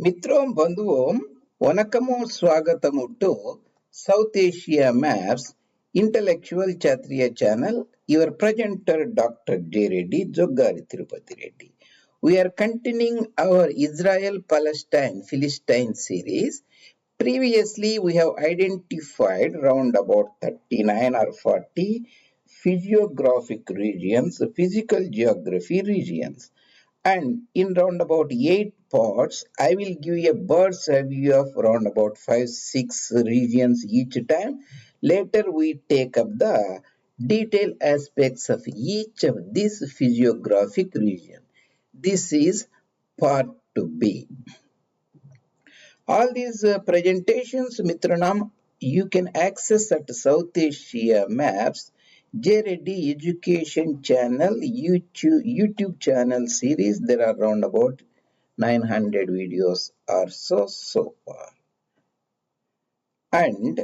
మిత్రోం బంధుவோం వనకము స్వాగతము to South Asia Maps Intellectual Kshatriya Channel. Your presenter Dr. J. Reddy, Jogari Tirupati Reddy. We are continuing our Israel-Palestine Philistine series. Previously, we have identified around about 39 or 40 physiographic regions, physical geography regions. And in round about 8 parts, I will give you a bird's eye view of around about 5-6 regions each time. Later we take up the detailed aspects of each of these physiographic region. This is part 2B. All these presentations, Mitranam, you can access at South Asia Maps J. Reddy Education Channel YouTube channel series. There are around about 900 videos or so far. And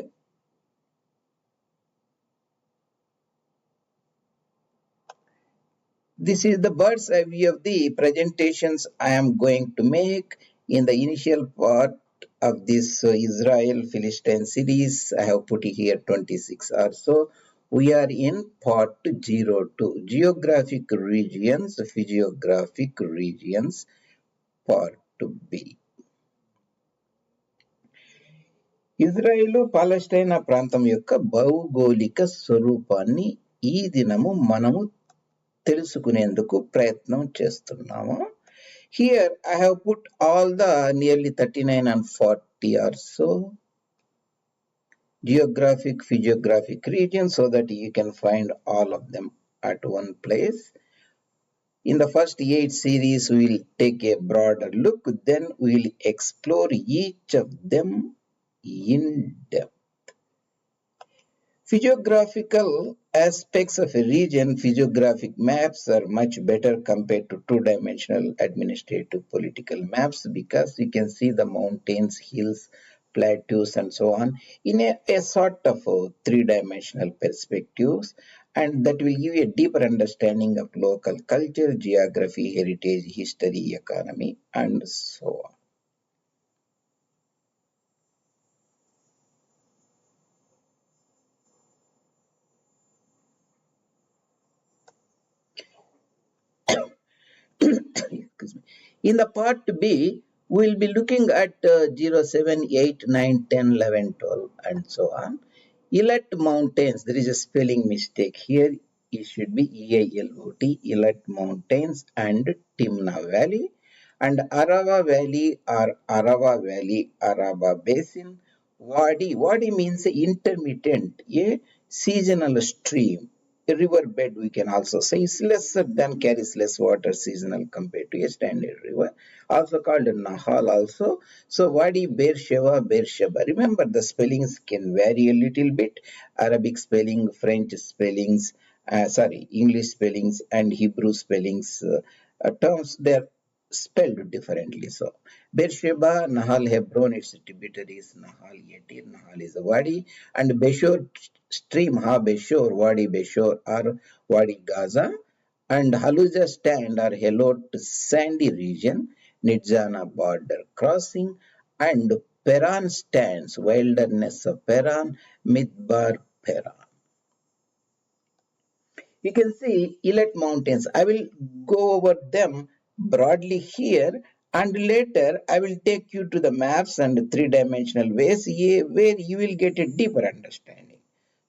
this is the bird's eye view of the presentations I am going to make in the initial part of this Israel-Philistine series. I have put here 26 or so. We are in part 02, Geographic Regions, Physiographic Regions, part 2B. Israel Palestine ప్రాంతం యొక్క భౌగోళిక స్వరూపాన్ని ఈ దినము మనము తెలుసుకునేందుకు ప్రయత్నం చేస్తున్నాము. Here I have put all the nearly 39 and 40 or so geographic physiographic regions so that you can find all of them at one place. In the first 8 series we will take a broader look, then we will explore each of them in depth. Physiographical aspects of a region, physiographic maps are much better compared to two-dimensional administrative political maps because you can see the mountains, hills, plateaus and so on in a sort of three-dimensional perspectives, and that will give you a deeper understanding of local culture, geography, heritage, history, economy and so on. In the part B, we will be looking at 0, 7, 8, 9, 10, 11, 12 and so on. Elat Mountains, there is a spelling mistake here. It should be EILOT, Elat Mountains and Timna Valley. And Arava Valley or Arava Valley, Arava Basin. Wadi means intermittent, a seasonal stream. A riverbed we can also say is lesser than, carries less water, seasonal compared to a standard river, also called Nahal also. So Wadi Beersheba. Remember the spellings can vary a little bit. Arabic spelling, French spellings, English spellings and Hebrew spellings terms, they're spelled differently. So Beersheba, Nahal, Hebron, its tributaries, Nahal, Yatir, Nahal is a Wadi, and Besor stream HaBesor, Wadi Besor or Wadi Ghazzeh, and Halutza stand or Halot sandy region, Nitzana Border crossing, and Paran stands, wilderness of Paran, Midbar Paran. You can see Elat Mountains. I will go over them broadly here, and later I will take you to the maps and three-dimensional ways where you will get a deeper understanding.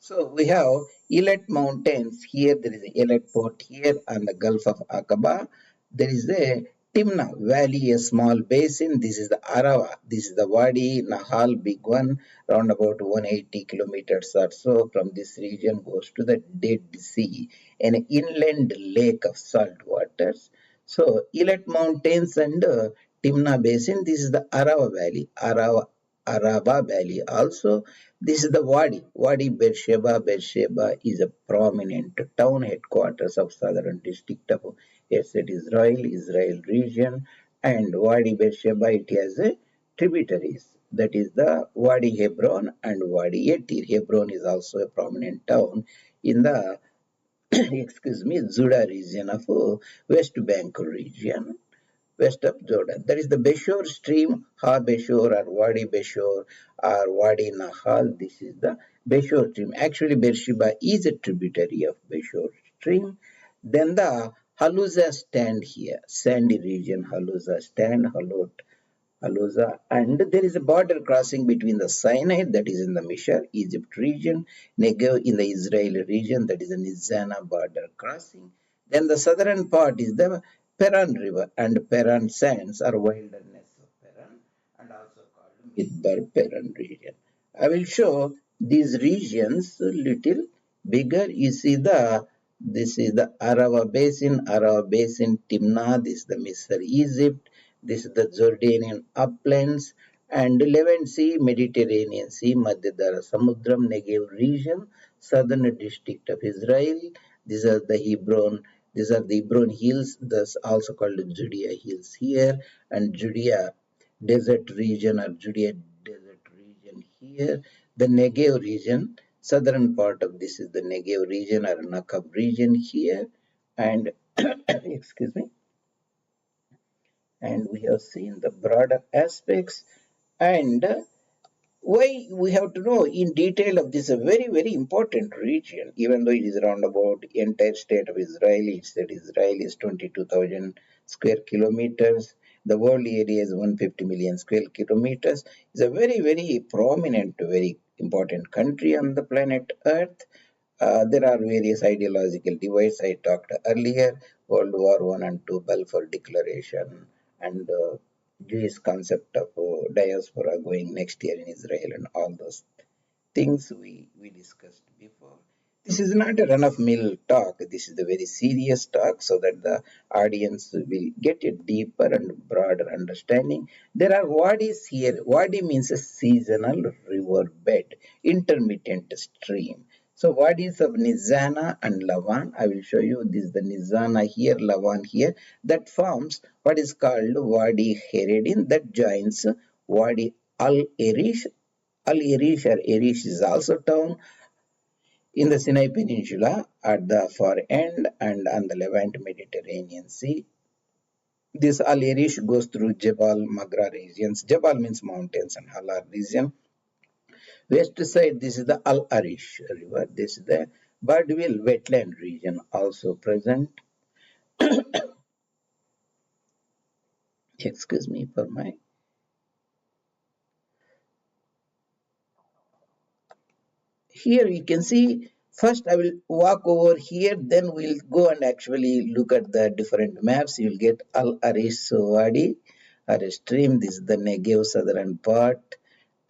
So we have Elat Mountains. Here there is a Elat Port here on the Gulf of Aqaba. There is a Timna Valley, a small basin. This is the Arava. This is the Wadi Nahal, big one, around about 180 kilometers or so from this region goes to the Dead Sea, an inland lake of salt waters. So Elat Mountains and Timna Basin. This is the Arava Valley, Arava Valley also. This is the Wadi Beersheba. Beersheba is a prominent town, headquarters of southern district of Israel region, and Wadi Beersheba, it has a tributaries. That is the Wadi Hebron and Wadi Yatir. Hebron is also a prominent town in the Judah region of West Bank region. west of Jordan. That is the Besor stream, HaBesor or Wadi Besor or Wadi Nahal. This is the Besor stream. Actually, Beersheba is a tributary of Besor stream. Then the Halutza stand here, sandy region, Halutza stand, Halutza, and there is a border crossing between the Sinai, that is in the Mishr, Egypt region, Negev in the Israeli region, that is the Nitzana border crossing. Then the southern part is the Paran river, and Paran sands are wilderness of Paran, and also called Midbar Paran region. I will show these regions a little bigger. You see this is the Arava Basin, Timna, this is the Misr, Egypt, this is the Jordanian uplands, and Levant Sea, Mediterranean Sea, Madhyadhara Samudram, Negev region, southern district of Israel. These are the Hebron. These are the Hebron hills, thus also called Judea hills here, and Judea desert region or Judea desert region here. The Negev region, southern part of this is the Negev region or Nakab region here, and excuse me, and we have seen the broader aspects. And why we have to know in detail of this a very important region, even though it is around about the entire state of Israel. It's that Israel is 22,000 square kilometers. The world area is 150 million square kilometers. It's a very prominent, very important country on the planet Earth. There are various ideological divides I talked earlier, World War I and II, Balfour Declaration, and Jewish concept of diaspora going next year in Israel, and all those things we discussed before. This is not a run-of-mill talk. This is a very serious talk so that the audience will get a deeper and broader understanding. There are wadis here. Wadi means a seasonal river bed, intermittent stream. So wadis of Nitzana and Lavan, I will show you this, the Nitzana here, Lavan here, that forms what is called Wadi Heredin, that joins Wadi Al-Erish. Al-Erish or Erish is also town in the Sinai Peninsula at the far end and on the Levant Mediterranean Sea. This Al-Erish goes through Jebel Magra regions. Jebel means mountains, and Halar region. West side, this is the Al-Arish river. This is the Birdville wetland region also present. Excuse me for my... Here you can see, first I will walk over here, then we'll go and actually look at the different maps. You'll get Al-Arish Wadi or a stream. This is the Negev southern part,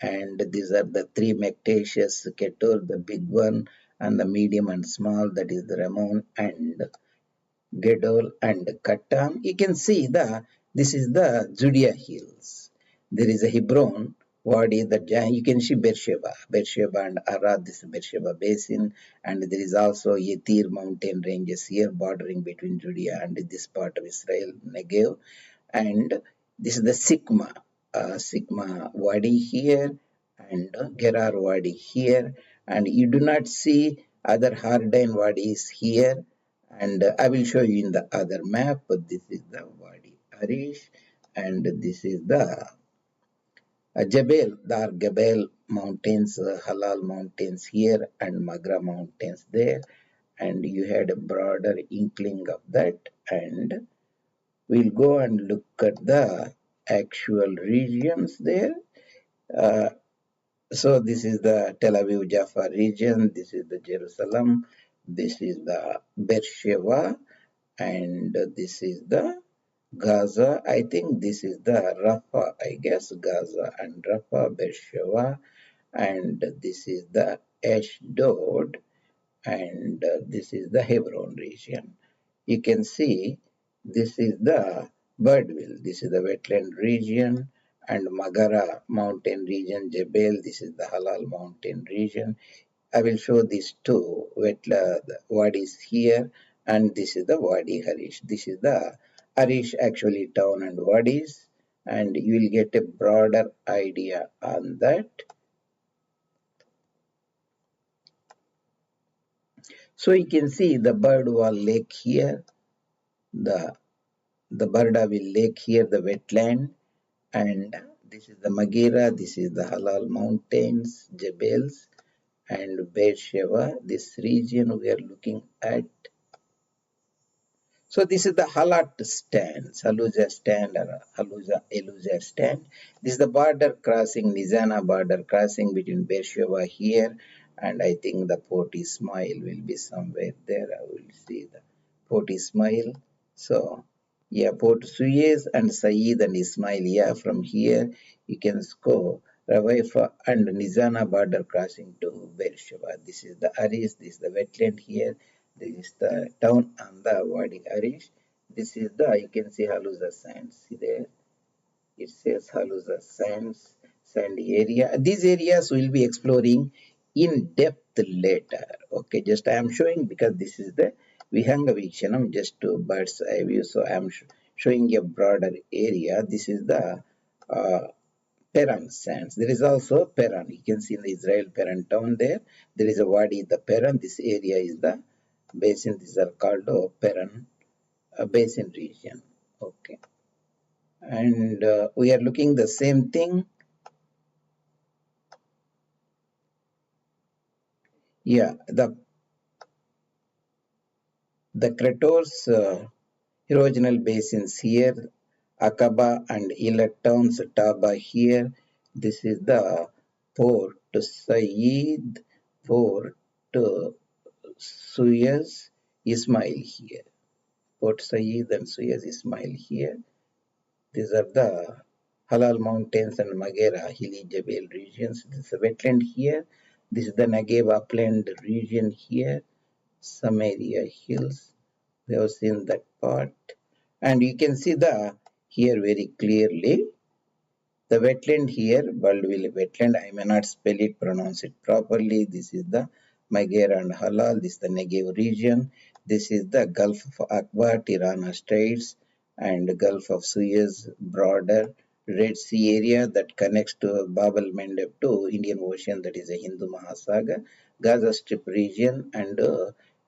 and these are the three Mectaceous Ketur, the big one, and the medium and small, that is the Ramon and Gedol and Katan. You can see this is the Judea hills. There is a Hebron, Wadi, you can see Beersheba and Arad, this is Beersheba Basin, and there is also Yetir mountain ranges here bordering between Judea and this part of Israel, Negev, and this is the Sigma Wadi here, and Gerar Wadi here, and you do not see other Hardine Wadis here, and I will show you in the other map. But this is the Wadi Arish, and this is the Jebel, the Gebel mountains, Halal mountains here, and Magra mountains there, and you had a broader inkling of that. And we'll go and look at the actual regions there. Uh, so this is the Tel Aviv Jaffa region, this is the Jerusalem, this is the Beersheba, and this is the Gaza. I think this is the Rafah, I guess, Gaza and Rafah, Beersheba, and this is the Ashdod, and this is the Hebron region. You can see this is the Birdville, this is the wetland region, and Magara mountain region, Jebel, this is the Halal mountain region. I will show these two wadis here, and this is the Wadi Harish. This is the Harish actually town and wadis, and you will get a broader idea on that. So you can see the Birdwall Lake here, the the Bardaville Lake here, the wetland, and this is the Maghera, this is the Halal Mountains, Jebels, and Beersheba. This region we are looking at. So this is the Halat stand, Halutza stand or Halutza stand. This is the border crossing, Nitzana border crossing between Beersheba here, and I think the Port Ismail will be somewhere there. I will see the Port Ismail. So yeah, Port Suez and Saeed and Ismail. Yeah, from here you can go Rawaifa and Nitzana border crossing to Beersheba. This is the Aris, this is the wetland here. This is the town on the Wadi Arish. This is the, you can see Halutza sands. See there, it says Halutza sands, sandy area. These areas we'll be exploring in depth later. Okay, just I am showing because this is the Vihanga Vikshanam, just to bird's eye view. So I am showing a broader area. This is the Paran sands. There is also Paran. You can see in the Israel Paran town there. There is a Wadi, the Paran. This area is the Basin. These are called Paran Basin region. Okay. And we are looking the same thing. Yeah, the Crators erosional basins here, Aqaba and Eilat towns, Taba here. This is the Port Said, Port Suez, Ismail here. Port Said and Suez Ismail here. These are the Halal Mountains and Maghera hilly Jebel regions. This is a wetland here. This is the Negev upland region here. Samaria hills. We have seen that part. And you can see the here very clearly. The wetland here, Baldwin wetland, I may not spell it, pronounce it properly. This is the Maghera and Halal. This is the Negev region. This is the Gulf of Aqaba, Tirana Straits, and Gulf of Suez border, Red Sea area that connects to Bab el-Mandeb to Indian Ocean, that is a Hindu Mahasagar, Gaza Strip region, and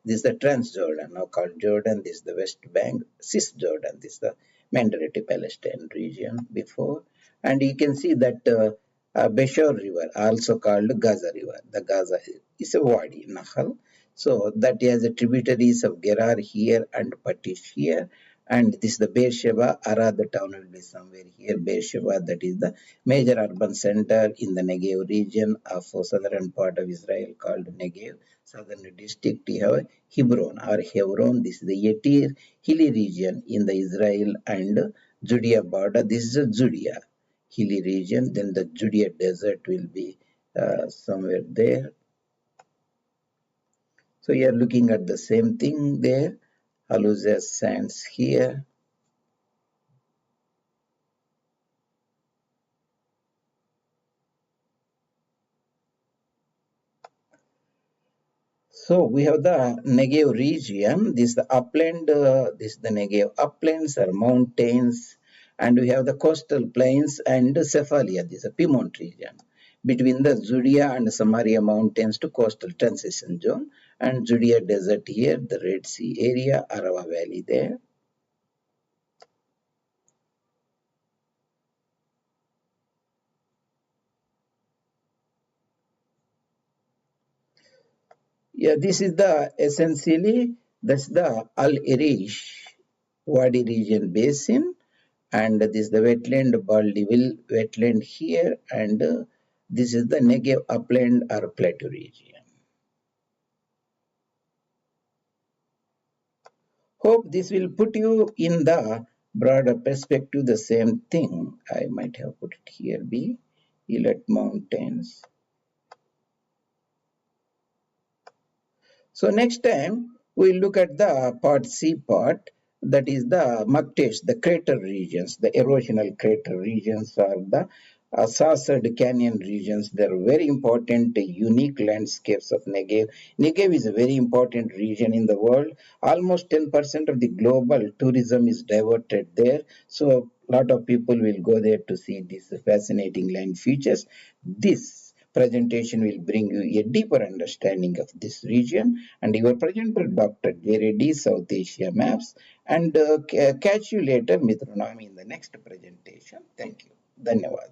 this is the Transjordan, now called Jordan. This is the West Bank, Cisjordan. This is the Mandarati Palestine region before. And you can see that Besor river, also called Gaza river. The Gaza is a Wadi Nahal. So that has the tributaries of Gerar here and Patish here. And this is the Beersheba. Arad, the town will be somewhere here. Beersheba, that is the major urban center in the Negev region of southern part of Israel called Negev. Southern district, you have Hebron or Hebron. This is the Yatir hilly region in the Israel and Judea border. This is a Judea hilly region. Then the Judea desert will be somewhere there. So you are looking at the same thing there. Halutza sands here. So we have the Negev region. This is the upland. This is the Negev uplands or mountains, and we have the coastal plains and Cephalia. This is a Piedmont region between the Judea and Samaria mountains to coastal transition zone, and Judea desert here, the Red Sea area, Arava Valley there. Yeah, this is the essentially that's the Al Irish Wadi region basin, and this is the wetland Baldwin wetland here, and this is the Negev upland or plateau region. Hope this will put you in the broader perspective. The same thing I might have put it here. B Eilat Mountains. So next time we look at the part C part, that is the Maktesh, the crater regions, the erosional crater regions are the saucered canyon regions. They are very important, unique landscapes of Negev. Negev is a very important region in the world. Almost 10% of the global tourism is diverted there. So a lot of people will go there to see these fascinating land features. This presentation will bring you a deeper understanding of this region. And your presenter, Dr. J. Reddy, South Asia Maps. And catch you later, Mitranami, in the next presentation. Thank you. Dhanyawad.